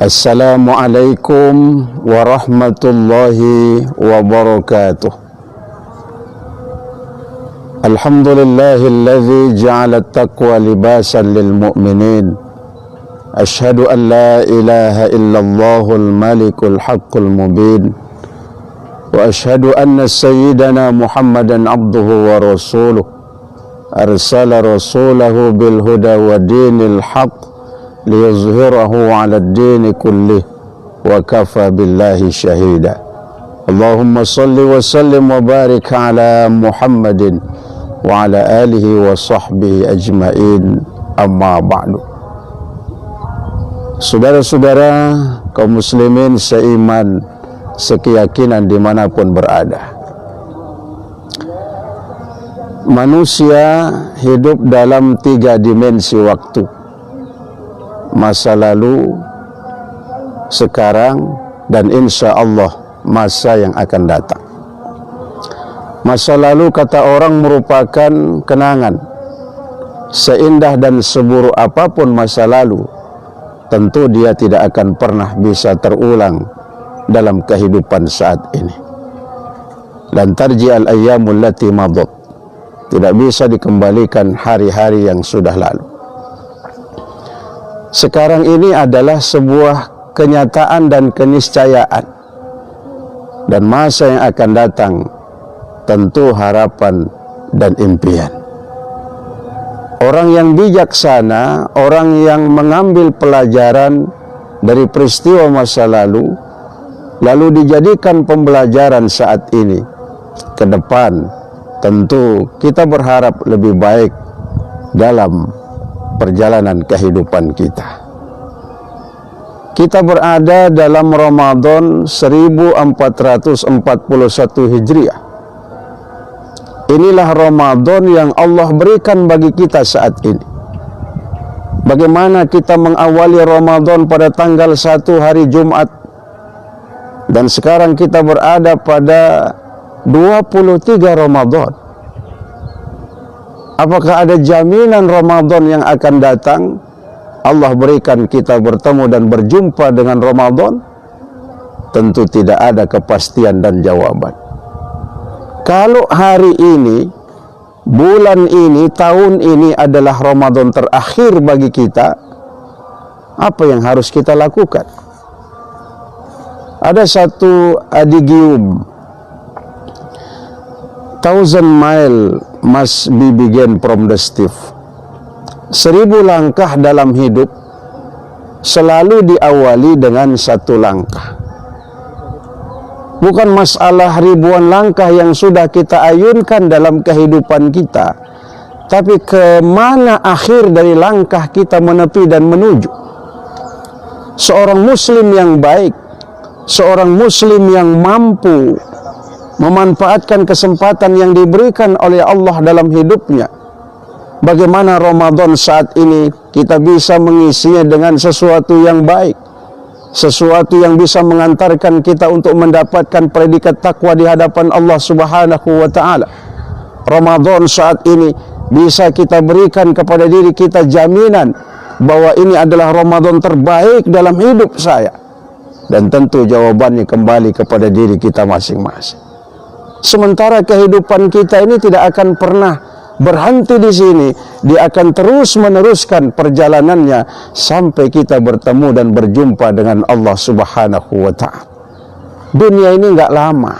Assalamualaikum warahmatullahi wabarakatuh. Alhamdulillahilladzi ja'ala at-taqwa libasan lil mu'minin. Ashhadu an la ilaha illallahul malikul haqqul mubin. Wa ashhadu anna sayyidana Muhammadan abduhu wa rasuluh. Arsala rasulahu bil huda wa dinil haqq liyuzhirahu 'ala ad-din kullih wa kafa billahi syahida. Allahumma salli wa sallim wa barik 'ala Muhammadin wa 'ala alihi wa sahbihi ajmain, amma ba'du. Saudara-saudara kaum muslimin seiman sekeyakinan dimanapun berada, manusia hidup dalam 3 dimensi waktu: masa lalu, sekarang, dan insya Allah masa yang akan datang. Masa lalu kata orang merupakan kenangan. Seindah dan seburuk apapun masa lalu, tentu dia tidak akan pernah bisa terulang dalam kehidupan saat ini. Lan tarji'al ayyamul lati madat, tidak bisa dikembalikan hari-hari yang sudah lalu. Sekarang ini adalah sebuah kenyataan dan keniscayaan, dan masa yang akan datang tentu harapan dan impian. Orang yang bijaksana, orang yang mengambil pelajaran dari peristiwa masa lalu, lalu dijadikan pembelajaran saat ini, ke depan tentu kita berharap lebih baik dalam perjalanan kehidupan kita. Kita berada dalam Ramadan 1441 Hijriah. Inilah Ramadan yang Allah berikan bagi kita saat ini. Bagaimana kita mengawali Ramadan pada tanggal 1 hari Jumat, dan sekarang kita berada pada 23 Ramadan. Apakah ada jaminan Ramadan yang akan datang Allah berikan kita bertemu dan berjumpa dengan Ramadan? Tentu tidak ada kepastian dan jawaban. Kalau hari ini, bulan ini, tahun ini adalah Ramadan terakhir bagi kita, apa yang harus kita lakukan? Ada satu adigium, 1,000 mile must be begin from the stiff. 1000 langkah dalam hidup selalu diawali dengan 1 langkah. Bukan masalah ribuan langkah yang sudah kita ayunkan dalam kehidupan kita, tapi ke mana akhir dari langkah kita menepi dan menuju. Seorang muslim yang baik, seorang muslim yang mampu memanfaatkan kesempatan yang diberikan oleh Allah dalam hidupnya, bagaimana Ramadan saat ini kita bisa mengisinya dengan sesuatu yang baik, sesuatu yang bisa mengantarkan kita untuk mendapatkan predikat takwa di hadapan Allah Subhanahu wa ta'ala. Ramadan saat ini bisa kita berikan kepada diri kita jaminan bahwa ini adalah Ramadan terbaik dalam hidup saya, dan tentu jawabannya kembali kepada diri kita masing-masing. Sementara kehidupan kita ini tidak akan pernah berhenti di sini, dia akan terus meneruskan perjalanannya sampai kita bertemu dan berjumpa dengan Allah Subhanahu wa ta'ala. Dunia ini enggak lama.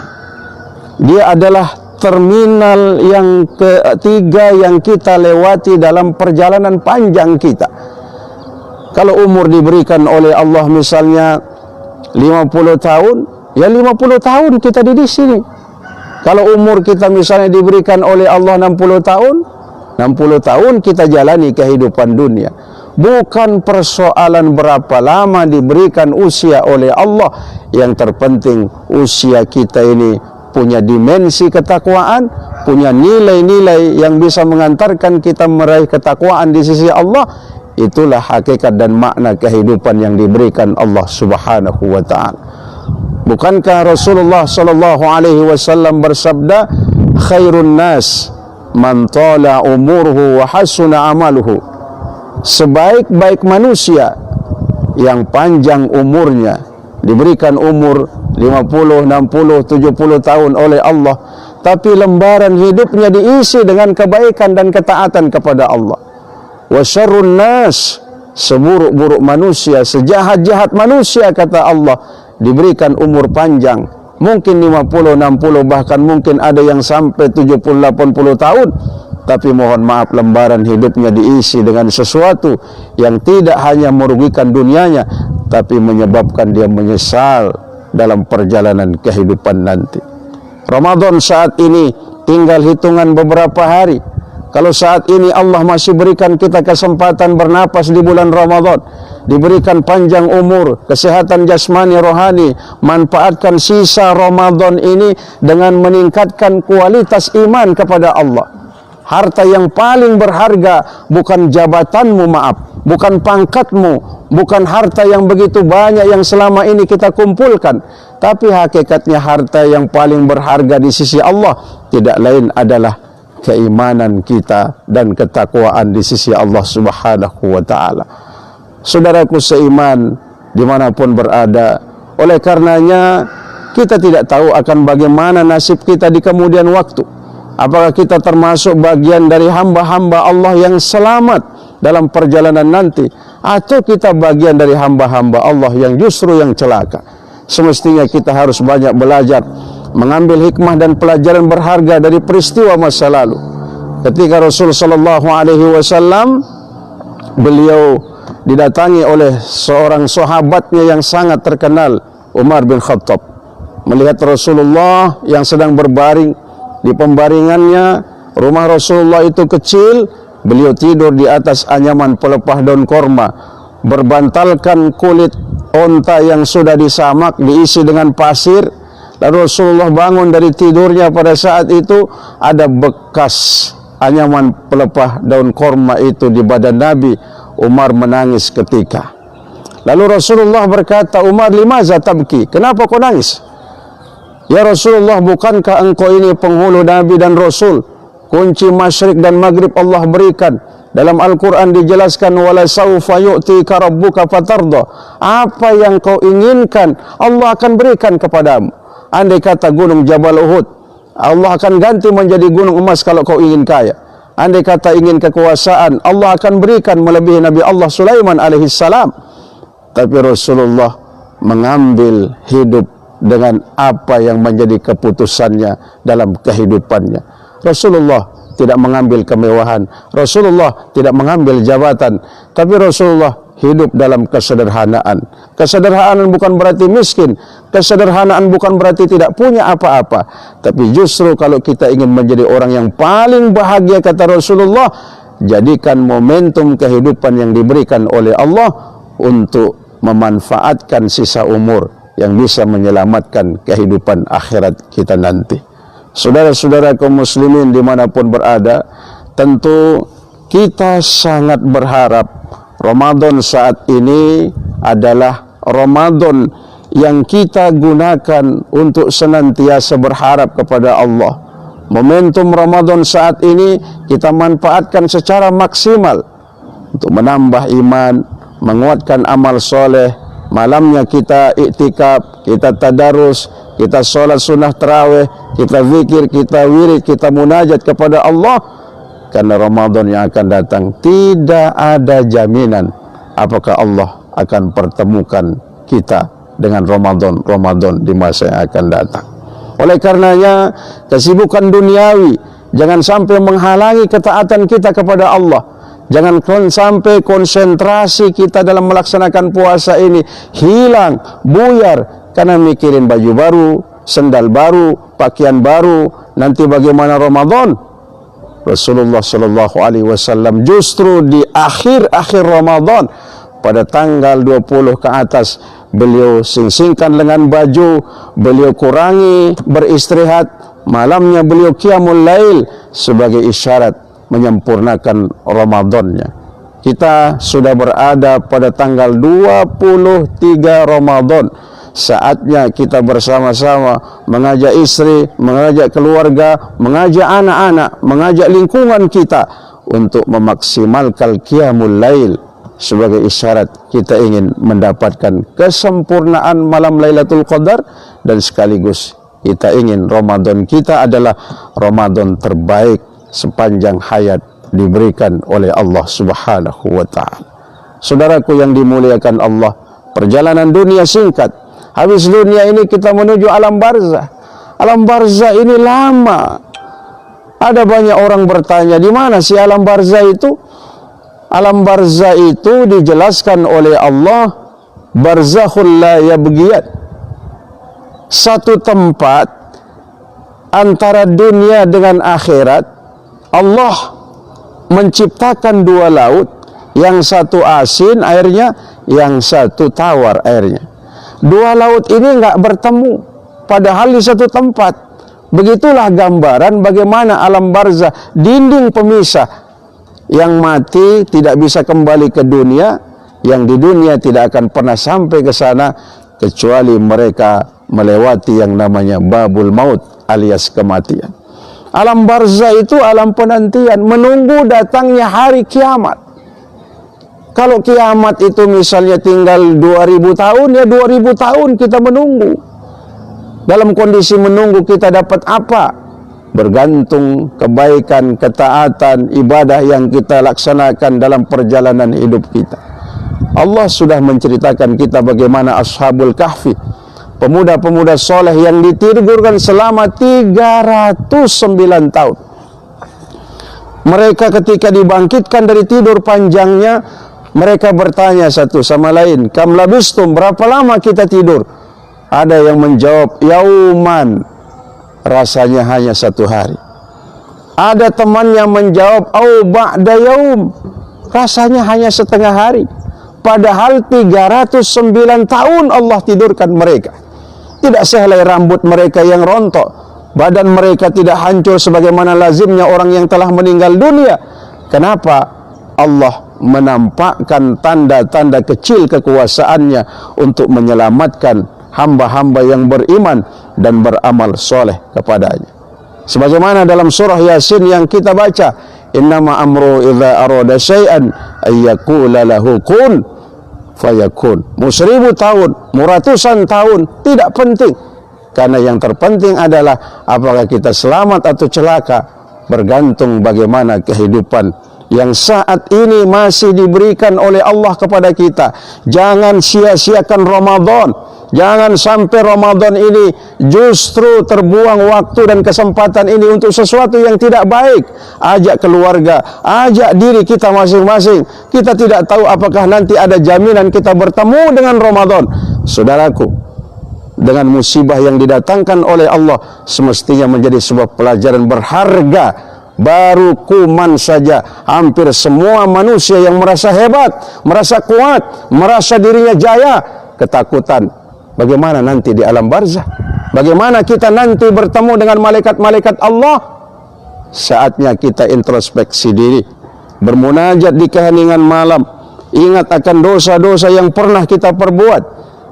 Dia adalah terminal yang ketiga yang kita lewati dalam perjalanan panjang kita. Kalau umur diberikan oleh Allah misalnya 50 tahun, ya 50 tahun kita di sini. Kalau umur kita misalnya diberikan oleh Allah 60 tahun, 60 tahun kita jalani kehidupan dunia. Bukan persoalan berapa lama diberikan usia oleh Allah, yang terpenting usia kita ini punya dimensi ketakwaan, punya nilai-nilai yang bisa mengantarkan kita meraih ketakwaan di sisi Allah. Itulah hakikat dan makna kehidupan yang diberikan Allah Subhanahu wa ta'ala. Bukankah Rasulullah sallallahu alaihi wasallam bersabda, khairun nas man tala umuruhu wa hasuna amaluhu. Sebaik-baik manusia yang panjang umurnya, diberikan umur 50, 60, 70 tahun oleh Allah, tapi lembaran hidupnya diisi dengan kebaikan dan ketaatan kepada Allah. Wa syarrun nas, seburuk-buruk manusia, sejahat-jahat manusia, kata Allah, diberikan umur panjang, mungkin 50, 60, bahkan mungkin ada yang sampai 70, 80 tahun, tapi mohon maaf lembaran hidupnya diisi dengan sesuatu yang tidak hanya merugikan dunianya, tapi menyebabkan dia menyesal dalam perjalanan kehidupan nanti. Ramadan saat ini tinggal hitungan beberapa hari. Kalau saat ini Allah masih berikan kita kesempatan bernapas di bulan Ramadan, diberikan panjang umur, kesehatan jasmani rohani, manfaatkan sisa Ramadan ini dengan meningkatkan kualitas iman kepada Allah. Harta yang paling berharga bukan jabatanmu, maaf, bukan pangkatmu, bukan harta yang begitu banyak yang selama ini kita kumpulkan, tapi hakikatnya harta yang paling berharga di sisi Allah tidak lain adalah keimanan kita dan ketakwaan di sisi Allah Subhanahu wa ta'ala. Saudaraku seiman dimanapun berada, oleh karenanya kita tidak tahu akan bagaimana nasib kita di kemudian waktu. Apakah kita termasuk bagian dari hamba-hamba Allah yang selamat dalam perjalanan nanti, atau kita bagian dari hamba-hamba Allah yang justru yang celaka? Semestinya kita harus banyak belajar, mengambil hikmah dan pelajaran berharga dari peristiwa masa lalu. Ketika Rasul sallallahu alaihi wasallam, beliau didatangi oleh seorang sahabatnya yang sangat terkenal, Umar bin Khattab. Melihat Rasulullah yang sedang berbaring di pembaringannya, rumah Rasulullah itu kecil, beliau tidur di atas anyaman pelepah daun korma, berbantalkan kulit onta yang sudah disamak, diisi dengan pasir. Lalu Rasulullah bangun dari tidurnya, pada saat itu ada bekas anyaman pelepah daun korma itu di badan Nabi. Umar menangis ketika. Lalu Rasulullah berkata, Umar, limaza tabki? Kenapa kau nangis? Ya Rasulullah, bukankah engkau ini penghulu Nabi dan Rasul? Kunci masyrik dan maghrib Allah berikan. Dalam Al-Quran dijelaskan, wala sawfa yu'tika rabbuka fatarda. Apa yang kau inginkan Allah akan berikan kepadamu. Andai kata gunung Jabal Uhud, Allah akan ganti menjadi gunung emas kalau kau ingin kaya. Andai kata ingin kekuasaan, Allah akan berikan melebihi Nabi Allah Sulaiman alaihissalam. Tapi Rasulullah mengambil hidup dengan apa yang menjadi keputusannya dalam kehidupannya. Rasulullah tidak mengambil kemewahan, Rasulullah tidak mengambil jabatan, tapi Rasulullah hidup dalam kesederhanaan. Kesederhanaan bukan berarti miskin, kesederhanaan bukan berarti tidak punya apa-apa, tapi justru kalau kita ingin menjadi orang yang paling bahagia, kata Rasulullah, jadikan momentum kehidupan yang diberikan oleh Allah untuk memanfaatkan sisa umur yang bisa menyelamatkan kehidupan akhirat kita nanti. Saudara-saudara kaum muslimin dimanapun berada, tentu kita sangat berharap Ramadan saat ini adalah Ramadan yang kita gunakan untuk senantiasa berharap kepada Allah. Momentum Ramadan saat ini kita manfaatkan secara maksimal untuk menambah iman, menguatkan amal soleh. Malamnya kita iktikaf, kita tadarus, kita sholat sunnah tarawih, kita zikir, kita wirid, kita munajat kepada Allah. Karena Ramadan yang akan datang tidak ada jaminan apakah Allah akan pertemukan kita dengan Ramadan di masa yang akan datang. Oleh karenanya kesibukan duniawi jangan sampai menghalangi ketaatan kita kepada Allah. Jangan sampai konsentrasi kita dalam melaksanakan puasa ini hilang, buyar karena mikirin baju baru, sendal baru, pakaian baru, nanti bagaimana Ramadan. Rasulullah sallallahu alaihi wasallam justru di akhir-akhir Ramadan pada tanggal 20 ke atas beliau sing-singkan lengan baju, beliau kurangi beristirahat, malamnya beliau qiyamul lail sebagai isyarat menyempurnakan Ramadannya. Kita sudah berada pada tanggal 23 Ramadan. Saatnya kita bersama-sama mengajak istri, mengajak keluarga, mengajak anak-anak, mengajak lingkungan kita untuk memaksimalkan qiyamul lail sebagai isyarat kita ingin mendapatkan kesempurnaan malam Lailatul Qadar, dan sekaligus kita ingin Ramadan kita adalah Ramadan terbaik sepanjang hayat diberikan oleh Allah Subhanahu wa ta'ala. Saudaraku yang dimuliakan Allah, perjalanan dunia singkat. Habis dunia ini kita menuju alam barzah. Alam barzah ini lama. Ada banyak orang bertanya, di mana sih alam barzah itu? Alam barzah itu dijelaskan oleh Allah, barzakhul la yabghiyat. Satu tempat antara dunia dengan akhirat. Allah menciptakan dua laut, yang satu asin airnya, yang satu tawar airnya. Dua laut ini enggak bertemu, padahal di satu tempat. Begitulah gambaran bagaimana alam barzah, dinding pemisah. Yang mati tidak bisa kembali ke dunia, yang di dunia tidak akan pernah sampai ke sana kecuali mereka melewati yang namanya babul maut alias kematian. Alam barzah itu alam penantian, menunggu datangnya hari kiamat. Kalau kiamat itu misalnya tinggal 2000 tahun, ya 2000 tahun kita menunggu. Dalam kondisi menunggu kita dapat apa? Bergantung kebaikan, ketaatan, ibadah yang kita laksanakan dalam perjalanan hidup kita. Allah sudah menceritakan kita bagaimana Ashabul Kahfi, pemuda-pemuda soleh yang ditidurkan selama 309 tahun. Mereka ketika dibangkitkan dari tidur panjangnya, mereka bertanya satu sama lain, kam labistum, berapa lama kita tidur? Ada yang menjawab, yauman, rasanya hanya satu hari. Ada teman yang menjawab, au ba'da yaum, rasanya hanya setengah hari. Padahal 309 tahun Allah tidurkan mereka. Tidak sehelai rambut mereka yang rontok, badan mereka tidak hancur sebagaimana lazimnya orang yang telah meninggal dunia. Kenapa? Allah menampakkan tanda-tanda kecil kekuasaannya untuk menyelamatkan hamba-hamba yang beriman dan beramal soleh kepadanya. Sebagaimana dalam surah Yasin yang kita baca, innama amru idza arada syai'an ayyaqula lahu kun fayakun. Mau 1000 tahun, mau ratusan tahun, tidak penting. Karena yang terpenting adalah apakah kita selamat atau celaka, bergantung bagaimana kehidupan yang saat ini masih diberikan oleh Allah kepada kita. Jangan sia-siakan Ramadan. Jangan sampai Ramadan ini justru terbuang waktu dan kesempatan ini untuk sesuatu yang tidak baik. Ajak keluarga, ajak diri kita masing-masing. Kita tidak tahu apakah nanti ada jaminan kita bertemu dengan Ramadan. Saudaraku, dengan musibah yang didatangkan oleh Allah semestinya menjadi sebuah pelajaran berharga. Baru kuman saja hampir semua manusia yang merasa hebat, merasa kuat, merasa dirinya jaya, ketakutan. Bagaimana nanti di alam barzah? Bagaimana kita nanti bertemu dengan malaikat-malaikat Allah? Saatnya kita introspeksi diri, bermunajat di keheningan malam, ingat akan dosa-dosa yang pernah kita perbuat.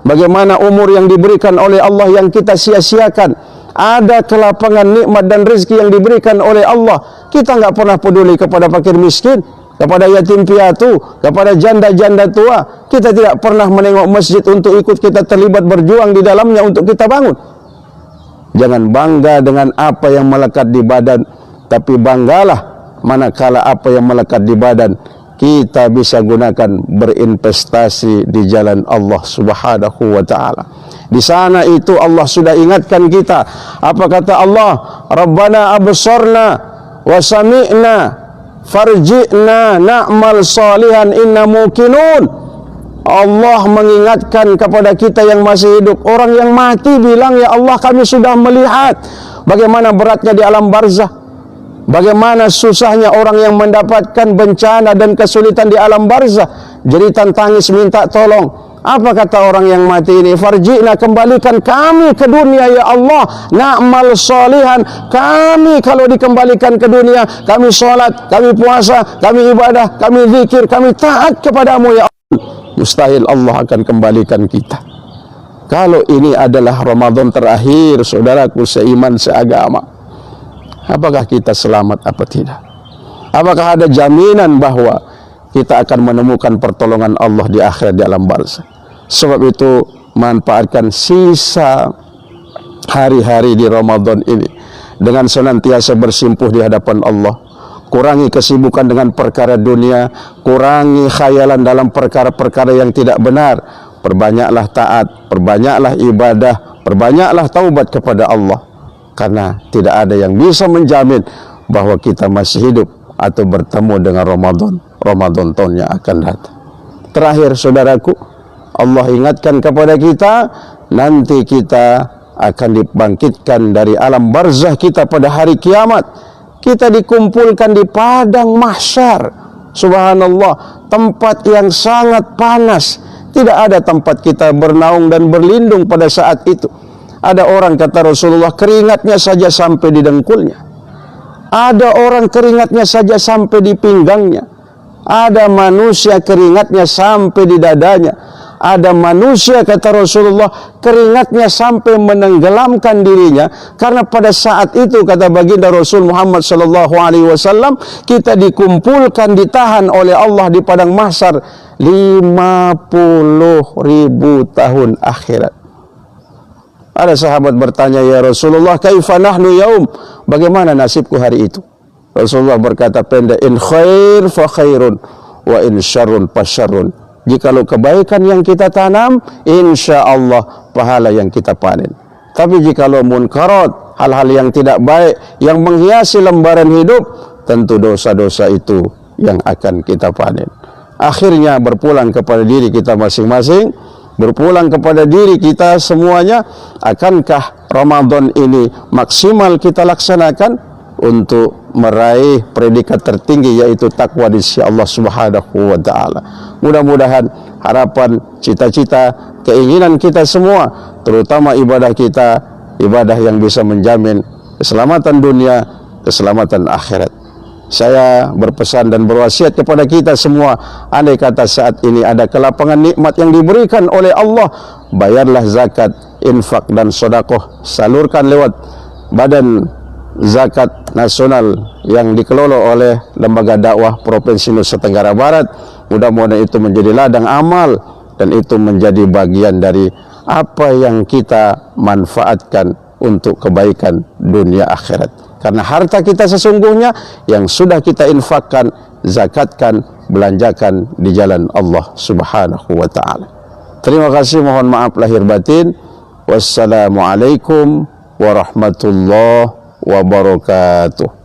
Bagaimana umur yang diberikan oleh Allah yang kita sia-siakan. Ada kelapangan nikmat dan rezeki yang diberikan oleh Allah, kita enggak pernah peduli kepada fakir miskin, kepada yatim piatu, kepada janda-janda tua. Kita tidak pernah menengok masjid untuk ikut kita terlibat berjuang di dalamnya untuk kita bangun. Jangan bangga dengan apa yang melekat di badan, tapi banggalah manakala apa yang melekat di badan kita bisa gunakan berinvestasi di jalan Allah Subhanahu wa ta'ala. Di sana itu Allah sudah ingatkan kita. Apa kata Allah? Rabbana absarna wa sami'na farji'na na'mal salihan inna muqinun. Allah mengingatkan kepada kita yang masih hidup. Orang yang mati bilang, ya Allah, kami sudah melihat bagaimana beratnya di alam barzah, bagaimana susahnya orang yang mendapatkan bencana dan kesulitan di alam barzah, jeritan tangis minta tolong. Apa kata orang yang mati ini? Farji'na, kembalikan kami ke dunia ya Allah, na'mal salihan. Kami kalau dikembalikan ke dunia, kami sholat, kami puasa, kami ibadah, kami zikir, kami taat kepadamu ya Allah. Mustahil Allah akan kembalikan kita. Kalau ini adalah Ramadan terakhir, saudaraku seiman seagama, apakah kita selamat apa tidak? Apakah ada jaminan bahwa kita akan menemukan pertolongan Allah di akhirat, di alam barzah. Sebab itu manfaatkan sisa hari-hari di Ramadan ini dengan senantiasa bersimpuh di hadapan Allah. Kurangi kesibukan dengan perkara dunia, kurangi khayalan dalam perkara-perkara yang tidak benar. Perbanyaklah taat, perbanyaklah ibadah, perbanyaklah taubat kepada Allah. Karena tidak ada yang bisa menjamin bahwa kita masih hidup atau bertemu dengan Ramadan tahun yang akan datang. Terakhir saudaraku, Allah ingatkan kepada kita, nanti kita akan dibangkitkan dari alam barzah kita pada hari kiamat. Kita dikumpulkan di padang mahsyar. Subhanallah, tempat yang sangat panas. Tidak ada tempat kita bernaung dan berlindung pada saat itu. Ada orang, kata Rasulullah, keringatnya saja sampai di dengkulnya. Ada orang keringatnya saja sampai di pinggangnya. Ada manusia keringatnya sampai di dadanya. Ada manusia, kata Rasulullah, keringatnya sampai menenggelamkan dirinya. Karena pada saat itu, kata baginda Rasul Muhammad SAW, kita dikumpulkan, ditahan oleh Allah di padang mahsyar 50.000 tahun akhirat. Ada sahabat bertanya, ya Rasulullah, kaifa nahnu yaum? Bagaimana nasibku hari itu? Rasulullah berkata pendek, in khair fa khairun, wa in syarrun fa syarrun. Jikalau kebaikan yang kita tanam, insya Allah pahala yang kita panen. Tapi jikalau munkarat, hal-hal yang tidak baik yang menghiasi lembaran hidup, tentu dosa-dosa itu yang akan kita panen. Akhirnya berpulang kepada diri kita masing-masing, berpulang kepada diri kita semuanya. Akankah Ramadan ini maksimal kita laksanakan untuk meraih predikat tertinggi, yaitu takwa di sisi Allah Subhanahu wa taala. Mudah-mudahan harapan, cita-cita, keinginan kita semua, terutama ibadah kita, ibadah yang bisa menjamin keselamatan dunia, keselamatan akhirat. Saya berpesan dan berwasiat kepada kita semua, andai kata saat ini ada kelapangan nikmat yang diberikan oleh Allah, bayarlah zakat, infak dan sedekah, salurkan lewat badan zakat nasional yang dikelola oleh Lembaga Dakwah Provinsi Nusa Tenggara Barat. Mudah-mudahan itu menjadi ladang amal dan itu menjadi bagian dari apa yang kita manfaatkan untuk kebaikan dunia akhirat. Karena harta kita sesungguhnya yang sudah kita infakkan, zakatkan, belanjakan di jalan Allah Subhanahu wa taala. Terima kasih, mohon maaf lahir batin. Wassalamualaikum warahmatullahi wabarakatuh.